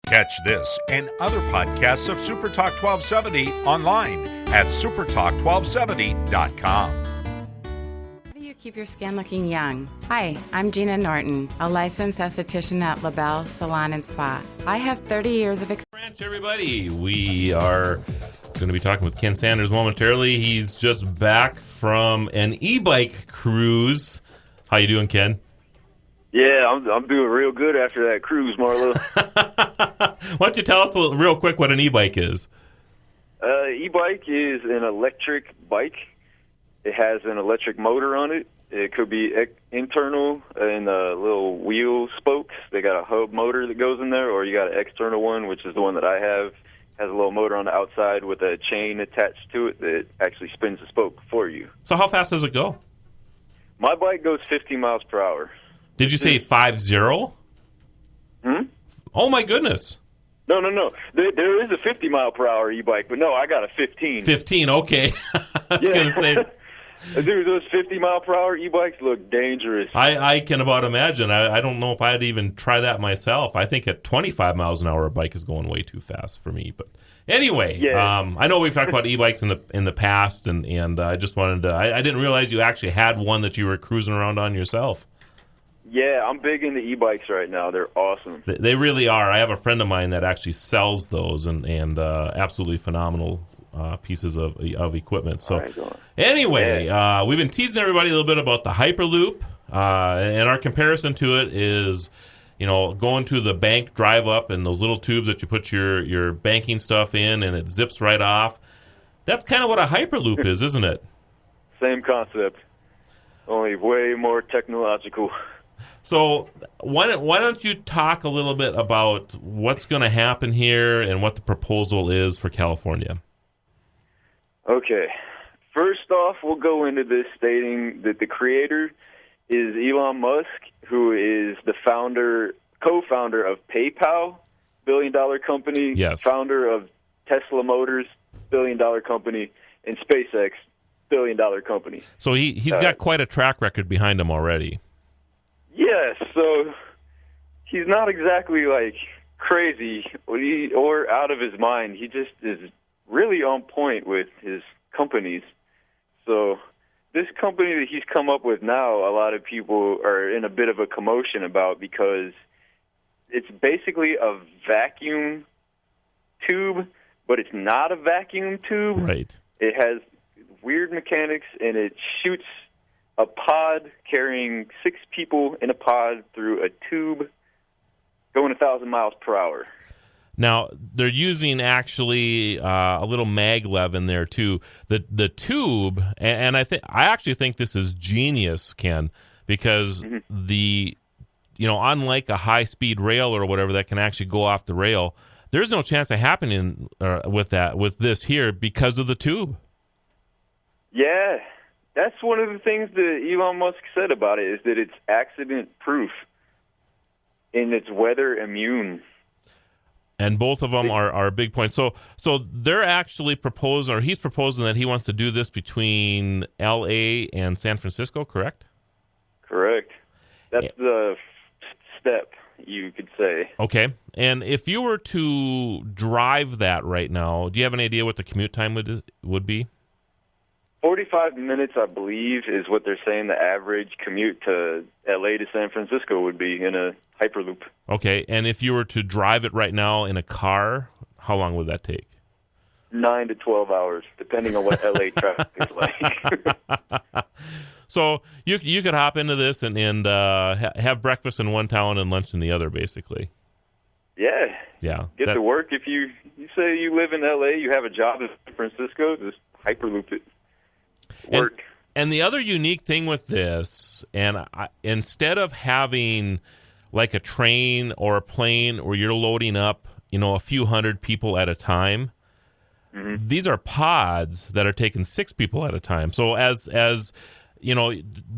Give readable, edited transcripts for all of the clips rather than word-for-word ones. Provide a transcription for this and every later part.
Catch this and other podcasts of Super Talk 1270 online at supertalk1270.com. How do you keep your skin looking young? Hi, I'm Gina Norton, a licensed esthetician at LaBelle Salon and Spa. I have 30 years of experience. Everybody, we are going to be talking with Ken Sanders momentarily. He's just back from an e-bike cruise. How you doing, Ken? Yeah, I'm doing real good after that cruise, Marlo. Why don't you tell us real quick what an e-bike is? E-bike is an electric bike. It has an electric motor on it. It could be internal in the little wheel spokes. They got a hub motor that goes in there, or you got an external one, which is the one that I have. Has a little motor on the outside with a chain attached to it that actually spins the spoke for you. So how fast does it go? My bike goes 50 miles per hour. Did you say 50? Oh, my goodness. No. There is a 50 mile per hour e-bike, but no, I got a 15. 15, okay. I was going to say. Dude, those 50 mile per hour e-bikes look dangerous. I can about imagine. I don't know if I'd even try that myself. I think at 25 miles an hour, a bike is going way too fast for me. But anyway, yeah. I know we've talked about e-bikes in the past, and I just wanted to. I didn't realize you actually had one that you were cruising around on yourself. Yeah, I'm big into e-bikes right now. They're awesome. They really are. I have a friend of mine that actually sells those, and absolutely phenomenal pieces of equipment. So anyway, we've been teasing everybody a little bit about the Hyperloop, and our comparison to it is, going to the bank drive up and those little tubes that you put your banking stuff in, and it zips right off. That's kind of what a Hyperloop is, isn't it? Same concept, only way more technological. So why don't you talk a little bit about what's going to happen here and what the proposal is for California? Okay. First off, we'll go into this stating that the creator is Elon Musk, who is the co-founder of PayPal, billion-dollar company, yes. Founder of Tesla Motors, billion-dollar company, and SpaceX, billion-dollar company. So he's got quite a track record behind him already. Yes, so he's not exactly crazy or out of his mind. He just is really on point with his companies. So this company that he's come up with now, a lot of people are in a bit of a commotion about because it's basically a vacuum tube, but it's not a vacuum tube. Right. It has weird mechanics, and it shoots a pod carrying 6 people in a pod through a tube going 1,000 miles per hour. Now, they're using actually a little maglev in there, too. The tube, and I actually think this is genius, Ken, because unlike a high-speed rail or whatever that can actually go off the rail, there's no chance of happening with this here because of the tube. Yeah. That's one of the things that Elon Musk said about it, is that it's accident-proof and it's weather immune. And both of them are big points. So they're actually proposing, or he's proposing that he wants to do this between L.A. and San Francisco, correct? Correct. That's the step, you could say. Okay. And if you were to drive that right now, do you have an idea what the commute time would be? 45 minutes, I believe, is what they're saying the average commute to L.A. to San Francisco would be in a Hyperloop. Okay, and if you were to drive it right now in a car, how long would that take? 9 to 12 hours, depending on what L.A. traffic is like. So you could hop into this and have breakfast in one town and lunch in the other, basically. Yeah. Get to work. If you say you live in L.A., you have a job in San Francisco, just Hyperloop it. Work. And the other unique thing with this, instead of having like a train or a plane where you're loading up, a few hundred people at a time, these are pods that are taking 6 people at a time. So as the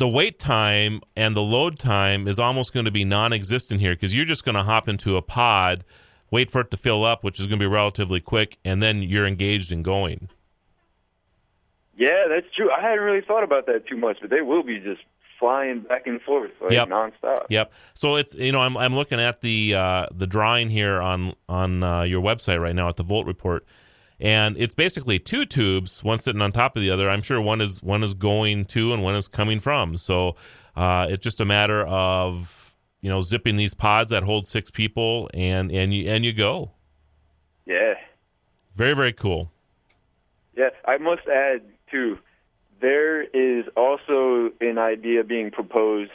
wait time and the load time is almost going to be non-existent here, because you're just going to hop into a pod, wait for it to fill up, which is going to be relatively quick, and then you're engaged and going. Yeah, that's true. I hadn't really thought about that too much, but they will be just flying back and forth nonstop. Yep. So it's I'm looking at the drawing here on your website right now at the Volt Report, and it's basically two tubes, one sitting on top of the other. I'm sure one is going to and one is coming from. So it's just a matter of zipping these pods that hold 6 people, and you go. Yeah. Very, very cool. Yeah, I must add too, there is also an idea being proposed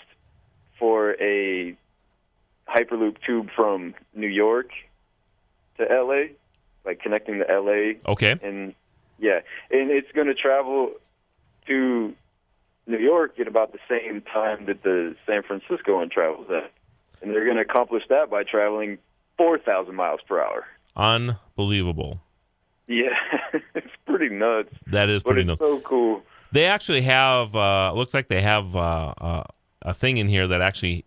for a Hyperloop tube from New York to L.A., like connecting to L.A. Okay. And it's going to travel to New York at about the same time that the San Francisco one travels at. And they're going to accomplish that by traveling 4,000 miles per hour. Unbelievable. Yeah, it's pretty nuts. That is pretty nuts. But it's so cool. They actually have, looks like they have a thing in here that actually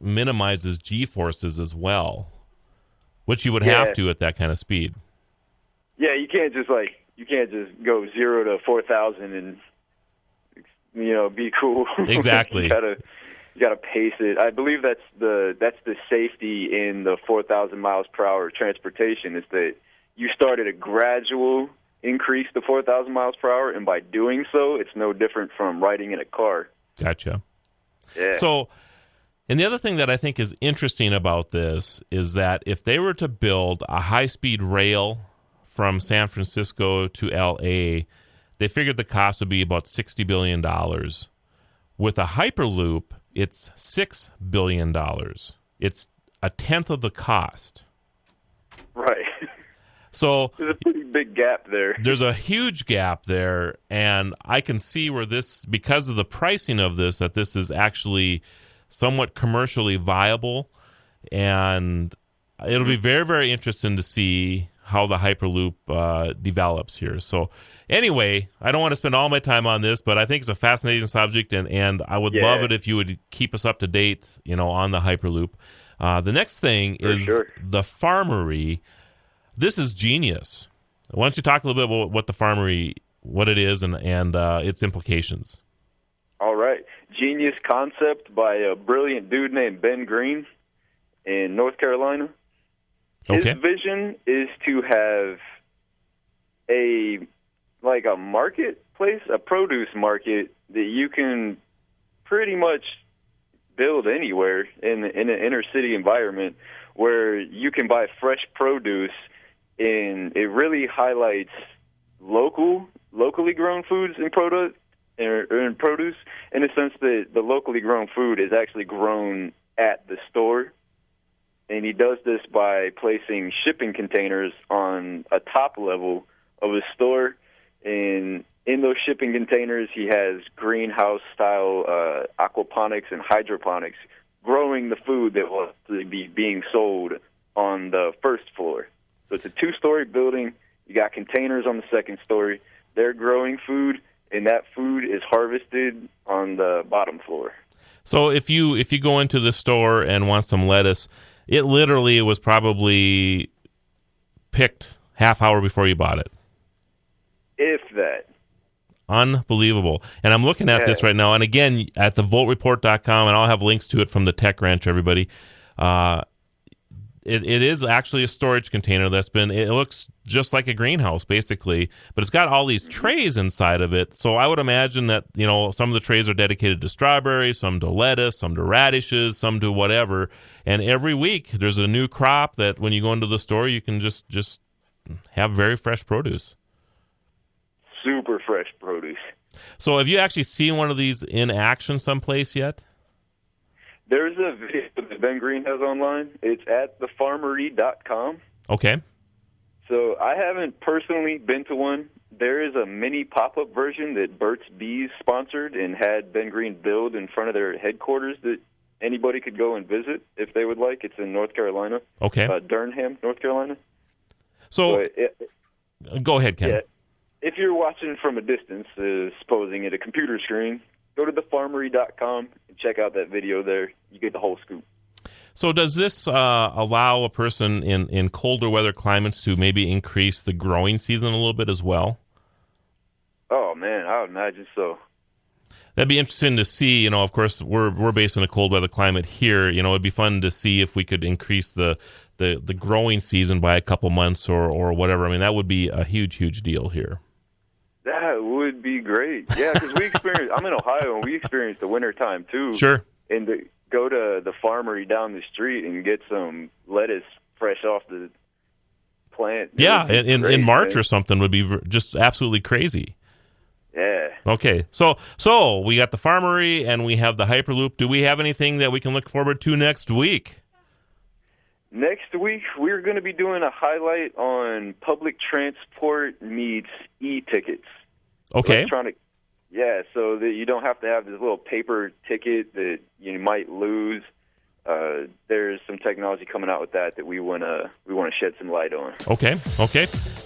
minimizes G-forces as well, which you would have to at that kind of speed. Yeah, you can't just go 0 to 4,000 and be cool. Exactly. You gotta pace it. I believe that's the safety in the 4,000 miles per hour transportation, is that you start at a gradual increase to 4,000 miles per hour, and by doing so, it's no different from riding in a car. Gotcha. Yeah. So, and the other thing that I think is interesting about this is that if they were to build a high-speed rail from San Francisco to L.A., they figured the cost would be about $60 billion. With a Hyperloop, it's $6 billion. It's a tenth of the cost. Right. So there's a pretty big gap there. There's a huge gap there, and I can see where this, because of the pricing of this, that this is actually somewhat commercially viable, and it'll be very, very interesting to see how the Hyperloop develops here. So anyway, I don't want to spend all my time on this, but I think it's a fascinating subject, and I would love it if you would keep us up to date, on the Hyperloop. The next thing is the Farmery. This is genius. Why don't you talk a little bit about what the Farmery, what it is, and its implications? All right. Genius concept by a brilliant dude named Ben Green in North Carolina. His vision is to have a marketplace, a produce market that you can pretty much build anywhere in an inner city environment, where you can buy fresh produce, and it really highlights locally grown foods and produce in the sense that the locally grown food is actually grown at the store. And he does this by placing shipping containers on a top level of his store. And in those shipping containers, he has greenhouse-style aquaponics and hydroponics, growing the food that will be being sold on the first floor. So it's a 2-story building. You got containers on the second story. They're growing food, and that food is harvested on the bottom floor. So if you go into the store and want some lettuce, it literally was probably picked half hour before you bought it. If that. Unbelievable. And I'm looking at this right now. And again, at thevoltreport.com, and I'll have links to it from the Tech Ranch, everybody. It is actually a storage container it looks just like a greenhouse, basically, but it's got all these trays inside of it. So I would imagine that, some of the trays are dedicated to strawberries, some to lettuce, some to radishes, some to whatever. And every week there's a new crop that when you go into the store, you can just have very fresh produce. Super fresh produce. So have you actually seen one of these in action someplace yet? There's a video that Ben Green has online. It's at thefarmery.com. Okay. So I haven't personally been to one. There is a mini pop-up version that Burt's Bees sponsored and had Ben Green build in front of their headquarters that anybody could go and visit if they would like. It's in North Carolina. Okay. Durham, North Carolina. So go ahead, Ken. Yeah, if you're watching from a distance, supposing at a computer screen, go to thefarmery.com and check out that video there. You get the whole scoop. So does this allow a person in colder weather climates to maybe increase the growing season a little bit as well? Oh, man, I would imagine so. That'd be interesting to see. Of course, we're based in a cold weather climate here. It'd be fun to see if we could increase the growing season by a couple months or whatever. I mean, that would be a huge, huge deal here. That would be great. Yeah, because I'm in Ohio, and we experience the winter time too. Sure. And to go to the Farmery down the street and get some lettuce fresh off the plant. Yeah, in March man. or something would be just absolutely crazy. Yeah. Okay, so we got the Farmery and we have the Hyperloop. Do we have anything that we can look forward to next week? Next week, we're going to be doing a highlight on public transport meets e-tickets. Okay. Electronic. Yeah, so that you don't have to have this little paper ticket that you might lose. There's some technology coming out with that we want to shed some light on. Okay,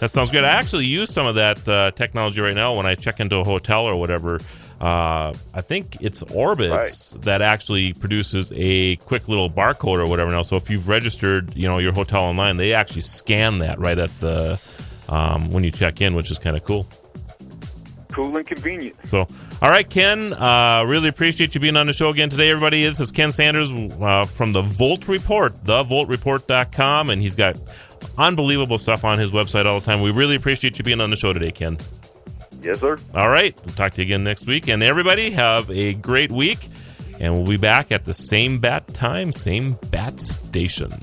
that sounds good. I actually use some of that technology right now when I check into a hotel or whatever. I think it's Orbitz that actually produces a quick little barcode or whatever now. So if you've registered, your hotel online, they actually scan that right at the when you check in, which is kind of cool. Cool and convenient. So, all right, Ken, really appreciate you being on the show again today, everybody. This is Ken Sanders from the Volt Report, thevoltreport.com, and he's got unbelievable stuff on his website all the time. We really appreciate you being on the show today, Ken. Yes, sir. All right, we'll talk to you again next week. And everybody, have a great week, and we'll be back at the same bat time, same bat station.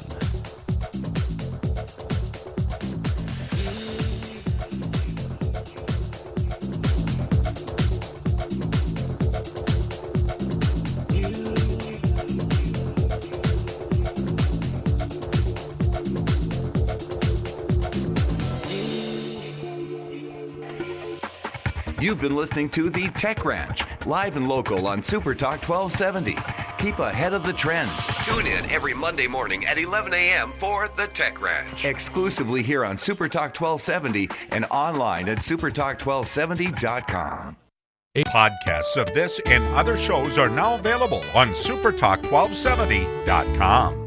You've been listening to The Tech Ranch, live and local on Super Talk 1270. Keep ahead of the trends. Tune in every Monday morning at 11 a.m. for The Tech Ranch. Exclusively here on Super Talk 1270 and online at supertalk1270.com. Podcasts of this and other shows are now available on supertalk1270.com.